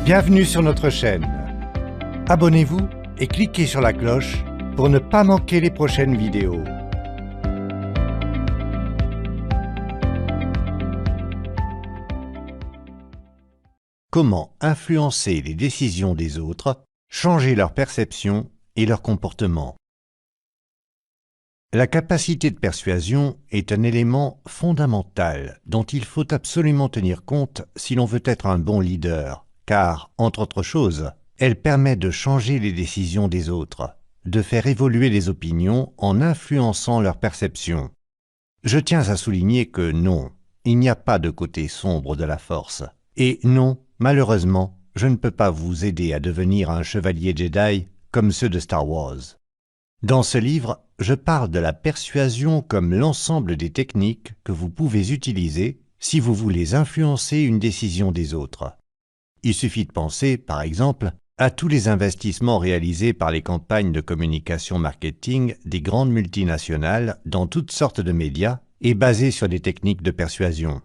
Bienvenue sur notre chaîne. Abonnez-vous et cliquez sur la cloche pour ne pas manquer les prochaines vidéos. Comment influencer les décisions des autres, changer leur perception et leur comportement. La capacité de persuasion est un élément fondamental dont il faut absolument tenir compte si l'on veut être un bon leader, car, entre autres choses, elle permet de changer les décisions des autres, de faire évoluer les opinions en influençant leur perception. Je tiens à souligner que non, il n'y a pas de côté sombre de la force. Et non, malheureusement, je ne peux pas vous aider à devenir un chevalier Jedi comme ceux de Star Wars. Dans ce livre, je parle de la persuasion comme l'ensemble des techniques que vous pouvez utiliser si vous voulez influencer une décision des autres. Il suffit de penser, par exemple, à tous les investissements réalisés par les campagnes de communication marketing des grandes multinationales dans toutes sortes de médias et basées sur des techniques de persuasion.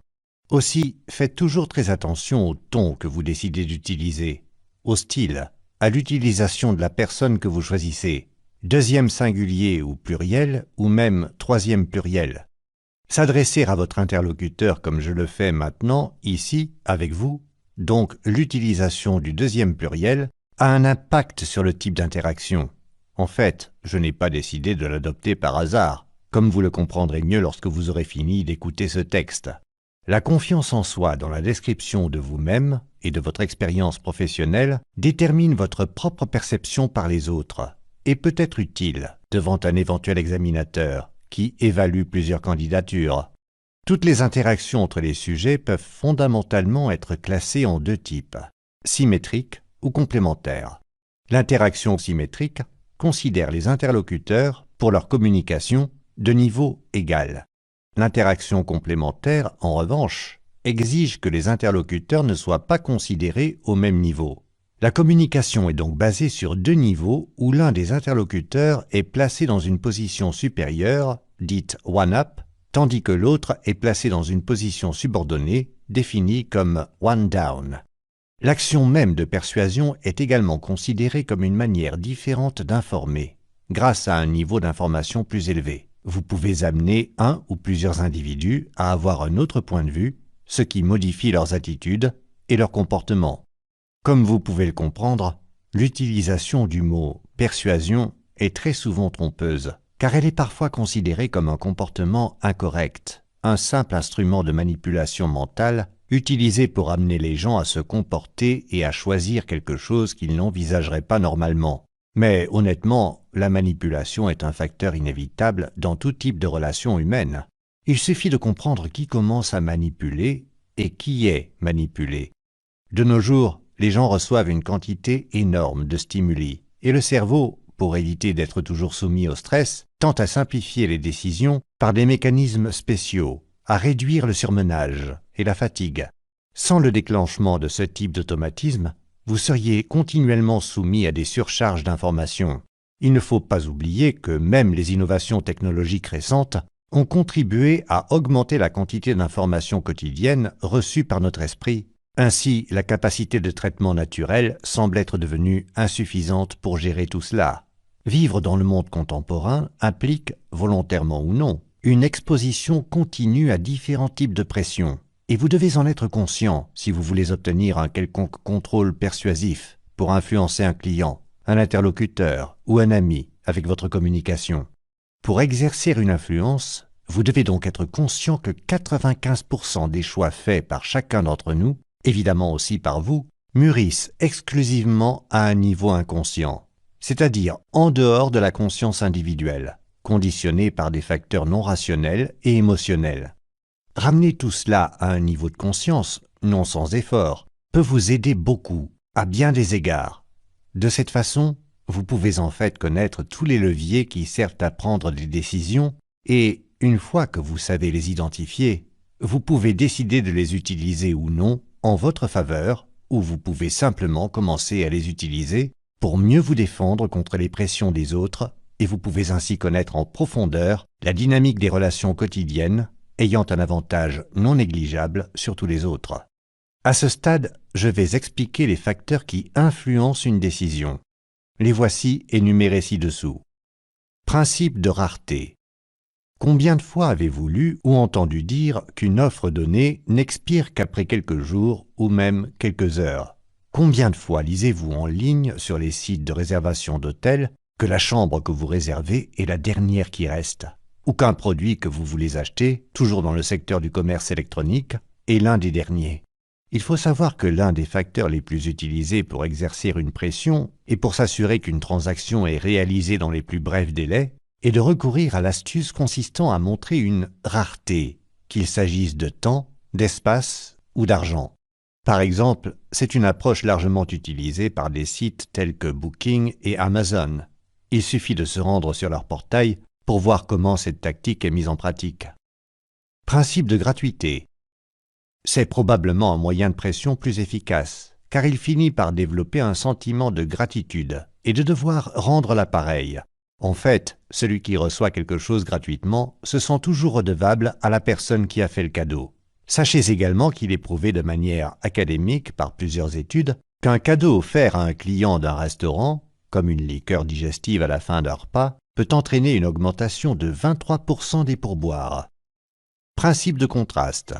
Aussi, faites toujours très attention au ton que vous décidez d'utiliser, au style, à l'utilisation de la personne que vous choisissez, deuxième singulier ou pluriel, ou même troisième pluriel. S'adresser à votre interlocuteur comme je le fais maintenant, ici, avec vous, donc l'utilisation du deuxième pluriel, a un impact sur le type d'interaction. En fait, je n'ai pas décidé de l'adopter par hasard, comme vous le comprendrez mieux lorsque vous aurez fini d'écouter ce texte. La confiance en soi dans la description de vous-même et de votre expérience professionnelle détermine votre propre perception par les autres et peut être utile devant un éventuel examinateur qui évalue plusieurs candidatures. Toutes les interactions entre les sujets peuvent fondamentalement être classées en deux types, symétriques ou complémentaires. L'interaction symétrique considère les interlocuteurs pour leur communication de niveau égal. L'interaction complémentaire, en revanche, exige que les interlocuteurs ne soient pas considérés au même niveau. La communication est donc basée sur deux niveaux où l'un des interlocuteurs est placé dans une position supérieure, dite one-up, tandis que l'autre est placé dans une position subordonnée, définie comme one-down. L'action même de persuasion est également considérée comme une manière différente d'informer, grâce à un niveau d'information plus élevé. Vous pouvez amener un ou plusieurs individus à avoir un autre point de vue, ce qui modifie leurs attitudes et leur comportement. Comme vous pouvez le comprendre, l'utilisation du mot « persuasion » est très souvent trompeuse, car elle est parfois considérée comme un comportement incorrect, un simple instrument de manipulation mentale utilisé pour amener les gens à se comporter et à choisir quelque chose qu'ils n'envisageraient pas normalement. Mais honnêtement, la manipulation est un facteur inévitable dans tout type de relation humaine. Il suffit de comprendre qui commence à manipuler et qui est manipulé. De nos jours, les gens reçoivent une quantité énorme de stimuli, et le cerveau, pour éviter d'être toujours soumis au stress, tente à simplifier les décisions par des mécanismes spéciaux, à réduire le surmenage et la fatigue. Sans le déclenchement de ce type d'automatisme, vous seriez continuellement soumis à des surcharges d'informations. Il ne faut pas oublier que même les innovations technologiques récentes ont contribué à augmenter la quantité d'informations quotidiennes reçues par notre esprit. Ainsi, la capacité de traitement naturel semble être devenue insuffisante pour gérer tout cela. Vivre dans le monde contemporain implique, volontairement ou non, une exposition continue à différents types de pression. Et vous devez en être conscient si vous voulez obtenir un quelconque contrôle persuasif pour influencer un client, un interlocuteur ou un ami avec votre communication. Pour exercer une influence, vous devez donc être conscient que 95% des choix faits par chacun d'entre nous, évidemment aussi par vous, mûrissent exclusivement à un niveau inconscient, c'est-à-dire en dehors de la conscience individuelle, conditionnée par des facteurs non rationnels et émotionnels. Ramener tout cela à un niveau de conscience, non sans effort, peut vous aider beaucoup, à bien des égards. De cette façon, vous pouvez en fait connaître tous les leviers qui servent à prendre des décisions et, une fois que vous savez les identifier, vous pouvez décider de les utiliser ou non en votre faveur, ou vous pouvez simplement commencer à les utiliser pour mieux vous défendre contre les pressions des autres, et vous pouvez ainsi connaître en profondeur la dynamique des relations quotidiennes, ayant un avantage non négligeable sur tous les autres. À ce stade, je vais expliquer les facteurs qui influencent une décision. Les voici énumérés ci-dessous. Principe de rareté. Combien de fois avez-vous lu ou entendu dire qu'une offre donnée n'expire qu'après quelques jours ou même quelques heures? Combien de fois lisez-vous en ligne sur les sites de réservation d'hôtels que la chambre que vous réservez est la dernière qui reste, ou qu'un produit que vous voulez acheter, toujours dans le secteur du commerce électronique, est l'un des derniers? Il faut savoir que l'un des facteurs les plus utilisés pour exercer une pression et pour s'assurer qu'une transaction est réalisée dans les plus brefs délais est de recourir à l'astuce consistant à montrer une rareté, qu'il s'agisse de temps, d'espace ou d'argent. Par exemple, c'est une approche largement utilisée par des sites tels que Booking et Amazon. Il suffit de se rendre sur leur portail pour voir comment cette tactique est mise en pratique. Principe de gratuité. C'est probablement un moyen de pression plus efficace, car il finit par développer un sentiment de gratitude et de devoir rendre l'appareil. En fait, celui qui reçoit quelque chose gratuitement se sent toujours redevable à la personne qui a fait le cadeau. Sachez également qu'il est prouvé de manière académique par plusieurs études qu'un cadeau offert à un client d'un restaurant, comme une liqueur digestive à la fin d'un repas, peut entraîner une augmentation de 23% des pourboires. Principe de contraste.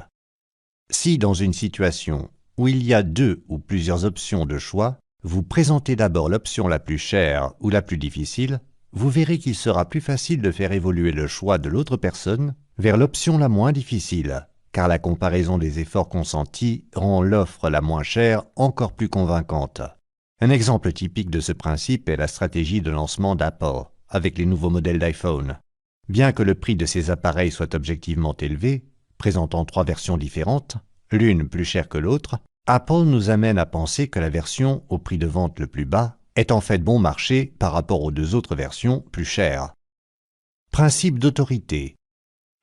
Si dans une situation où il y a deux ou plusieurs options de choix, vous présentez d'abord l'option la plus chère ou la plus difficile, vous verrez qu'il sera plus facile de faire évoluer le choix de l'autre personne vers l'option la moins difficile, car la comparaison des efforts consentis rend l'offre la moins chère encore plus convaincante. Un exemple typique de ce principe est la stratégie de lancement d'Apple avec les nouveaux modèles d'iPhone. Bien que le prix de ces appareils soit objectivement élevé, présentant 3 versions différentes, l'une plus chère que l'autre, Apple nous amène à penser que la version au prix de vente le plus bas est en fait bon marché par rapport aux 2 autres versions plus chères. Principe d'autorité.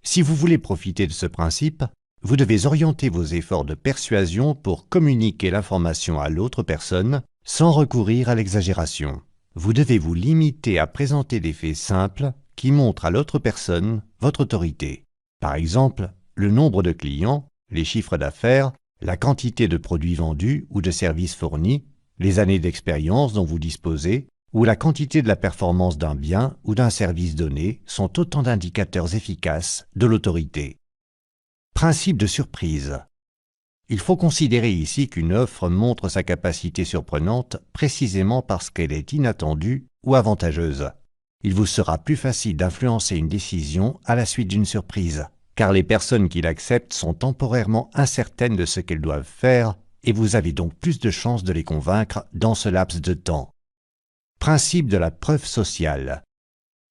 Si vous voulez profiter de ce principe, vous devez orienter vos efforts de persuasion pour communiquer l'information à l'autre personne sans recourir à l'exagération. Vous devez vous limiter à présenter des faits simples qui montrent à l'autre personne votre autorité. Par exemple, le nombre de clients, les chiffres d'affaires, la quantité de produits vendus ou de services fournis, les années d'expérience dont vous disposez, ou la quantité de la performance d'un bien ou d'un service donné sont autant d'indicateurs efficaces de l'autorité. Principe de surprise. Il faut considérer ici qu'une offre montre sa capacité surprenante précisément parce qu'elle est inattendue ou avantageuse. Il vous sera plus facile d'influencer une décision à la suite d'une surprise, car les personnes qui l'acceptent sont temporairement incertaines de ce qu'elles doivent faire et vous avez donc plus de chances de les convaincre dans ce laps de temps. Principe de la preuve sociale.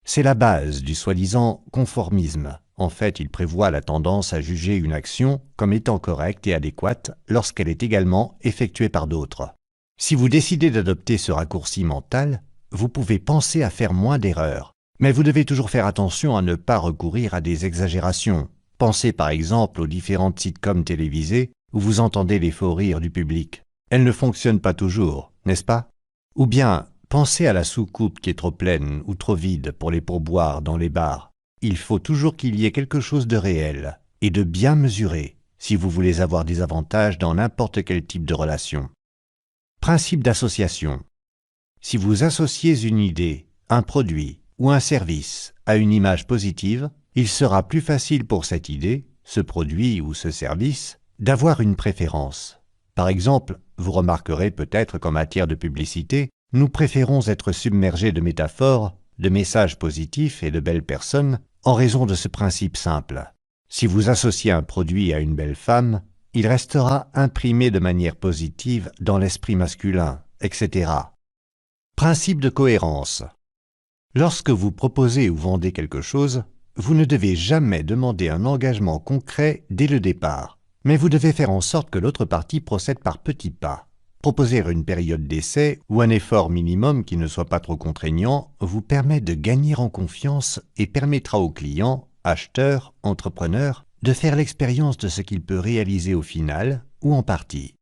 C'est la base du soi-disant conformisme. En fait, il prévoit la tendance à juger une action comme étant correcte et adéquate lorsqu'elle est également effectuée par d'autres. Si vous décidez d'adopter ce raccourci mental, vous pouvez penser à faire moins d'erreurs. Mais vous devez toujours faire attention à ne pas recourir à des exagérations. Pensez par exemple aux différentes sitcoms télévisées où vous entendez les faux rires du public. Elles ne fonctionnent pas toujours, n'est-ce pas? Ou bien, pensez à la soucoupe qui est trop pleine ou trop vide pour les pourboires dans les bars. Il faut toujours qu'il y ait quelque chose de réel et de bien mesuré si vous voulez avoir des avantages dans n'importe quel type de relation. Principe d'association. Si vous associez une idée, un produit ou un service à une image positive, il sera plus facile pour cette idée, ce produit ou ce service, d'avoir une préférence. Par exemple, vous remarquerez peut-être qu'en matière de publicité, nous préférons être submergés de métaphores, de messages positifs et de belles personnes en raison de ce principe simple. Si vous associez un produit à une belle femme, il restera imprimé de manière positive dans l'esprit masculin, etc. Principe de cohérence. Lorsque vous proposez ou vendez quelque chose, vous ne devez jamais demander un engagement concret dès le départ, mais vous devez faire en sorte que l'autre partie procède par petits pas. Proposer une période d'essai ou un effort minimum qui ne soit pas trop contraignant vous permet de gagner en confiance et permettra au client, acheteur, entrepreneur, de faire l'expérience de ce qu'il peut réaliser au final ou en partie.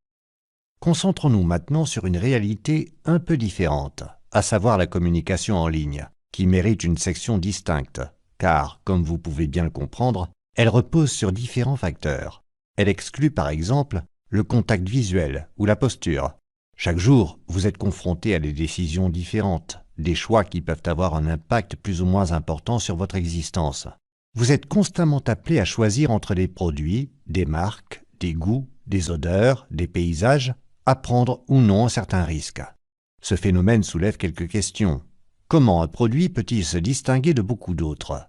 Concentrons-nous maintenant sur une réalité un peu différente, à savoir la communication en ligne, qui mérite une section distincte, car, comme vous pouvez bien le comprendre, elle repose sur différents facteurs. Elle exclut par exemple le contact visuel ou la posture. Chaque jour, vous êtes confronté à des décisions différentes, des choix qui peuvent avoir un impact plus ou moins important sur votre existence. Vous êtes constamment appelé à choisir entre des produits, des marques, des goûts, des odeurs, des paysages, à prendre ou non certains risques. Ce phénomène soulève quelques questions. Comment un produit peut-il se distinguer de beaucoup d'autres?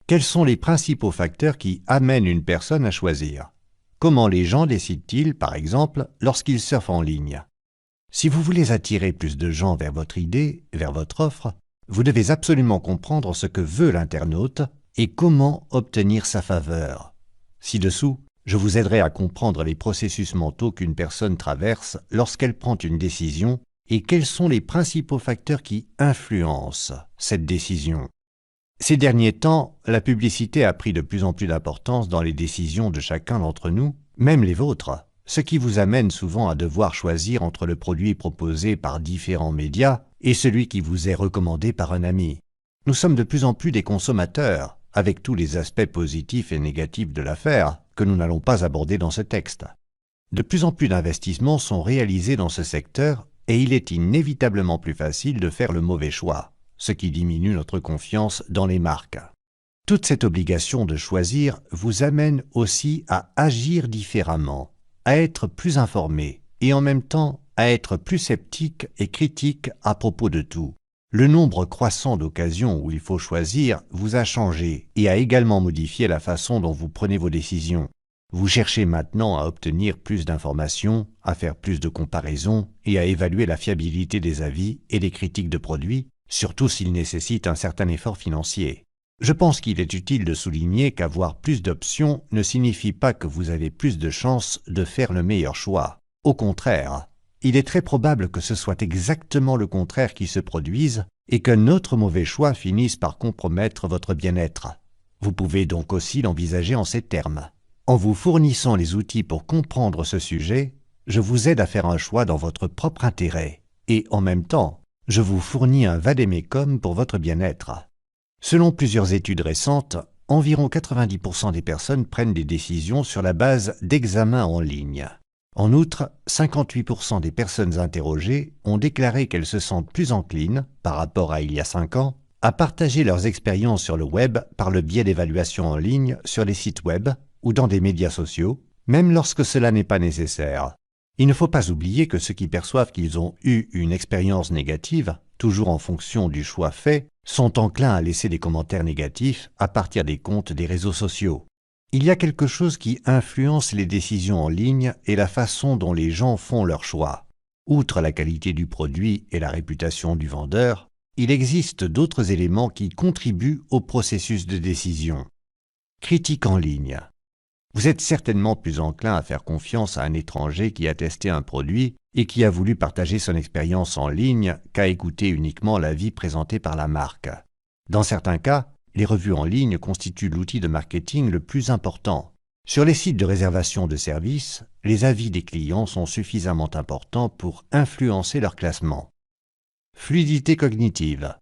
Quels sont les principaux facteurs qui amènent une personne à choisir? Comment les gens décident-ils, par exemple, lorsqu'ils surfent en ligne? Si vous voulez attirer plus de gens vers votre idée, vers votre offre, vous devez absolument comprendre ce que veut l'internaute et comment obtenir sa faveur. Ci-dessous, je vous aiderai à comprendre les processus mentaux qu'une personne traverse lorsqu'elle prend une décision et quels sont les principaux facteurs qui influencent cette décision. Ces derniers temps, la publicité a pris de plus en plus d'importance dans les décisions de chacun d'entre nous, même les vôtres, ce qui vous amène souvent à devoir choisir entre le produit proposé par différents médias et celui qui vous est recommandé par un ami. Nous sommes de plus en plus des consommateurs, avec tous les aspects positifs et négatifs de l'affaire que nous n'allons pas aborder dans ce texte. De plus en plus d'investissements sont réalisés dans ce secteur et il est inévitablement plus facile de faire le mauvais choix, ce qui diminue notre confiance dans les marques. Toute cette obligation de choisir vous amène aussi à agir différemment, à être plus informé et en même temps à être plus sceptique et critique à propos de tout. Le nombre croissant d'occasions où il faut choisir vous a changé et a également modifié la façon dont vous prenez vos décisions. Vous cherchez maintenant à obtenir plus d'informations, à faire plus de comparaisons et à évaluer la fiabilité des avis et des critiques de produits, surtout s'ils nécessitent un certain effort financier. Je pense qu'il est utile de souligner qu'avoir plus d'options ne signifie pas que vous avez plus de chances de faire le meilleur choix. Au contraire, il est très probable que ce soit exactement le contraire qui se produise et qu'un autre mauvais choix finisse par compromettre votre bien-être. Vous pouvez donc aussi l'envisager en ces termes. En vous fournissant les outils pour comprendre ce sujet, je vous aide à faire un choix dans votre propre intérêt et, en même temps, je vous fournis un vade-mecum pour votre bien-être. Selon plusieurs études récentes, environ 90% des personnes prennent des décisions sur la base d'examens en ligne. En outre, 58% des personnes interrogées ont déclaré qu'elles se sentent plus enclines, par rapport à il y a 5 ans, à partager leurs expériences sur le web par le biais d'évaluations en ligne sur les sites web ou dans des médias sociaux, même lorsque cela n'est pas nécessaire. Il ne faut pas oublier que ceux qui perçoivent qu'ils ont eu une expérience négative, toujours en fonction du choix fait, sont enclins à laisser des commentaires négatifs à partir des comptes des réseaux sociaux. Il y a quelque chose qui influence les décisions en ligne et la façon dont les gens font leurs choix. Outre la qualité du produit et la réputation du vendeur, il existe d'autres éléments qui contribuent au processus de décision. Critique en ligne. Vous êtes certainement plus enclin à faire confiance à un étranger qui a testé un produit et qui a voulu partager son expérience en ligne qu'à écouter uniquement l'avis présenté par la marque. Dans certains cas, les revues en ligne constituent l'outil de marketing le plus important. Sur les sites de réservation de services, les avis des clients sont suffisamment importants pour influencer leur classement. Fluidité cognitive.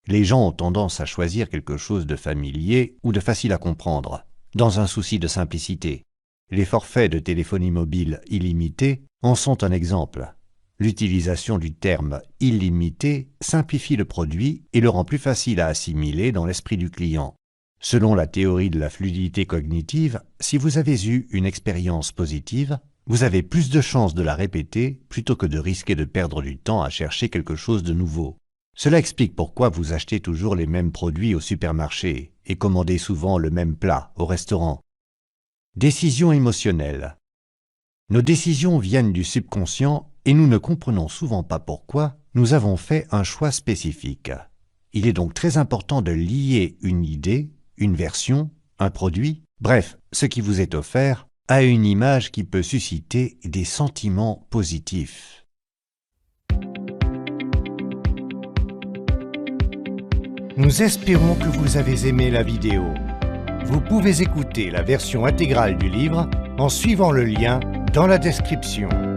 Les gens ont tendance à choisir quelque chose de familier ou de facile à comprendre, dans un souci de simplicité. Les forfaits de téléphonie mobile illimité en sont un exemple. L'utilisation du terme « illimité » simplifie le produit et le rend plus facile à assimiler dans l'esprit du client. Selon la théorie de la fluidité cognitive, si vous avez eu une expérience positive, vous avez plus de chances de la répéter plutôt que de risquer de perdre du temps à chercher quelque chose de nouveau. Cela explique pourquoi vous achetez toujours les mêmes produits au supermarché et commandez souvent le même plat au restaurant. Décision émotionnelle. Nos décisions viennent du subconscient et nous ne comprenons souvent pas pourquoi nous avons fait un choix spécifique. Il est donc très important de lier une idée, une version, un produit, bref, ce qui vous est offert, à une image qui peut susciter des sentiments positifs. Nous espérons que vous avez aimé la vidéo. Vous pouvez écouter la version intégrale du livre en suivant le lien dans la description.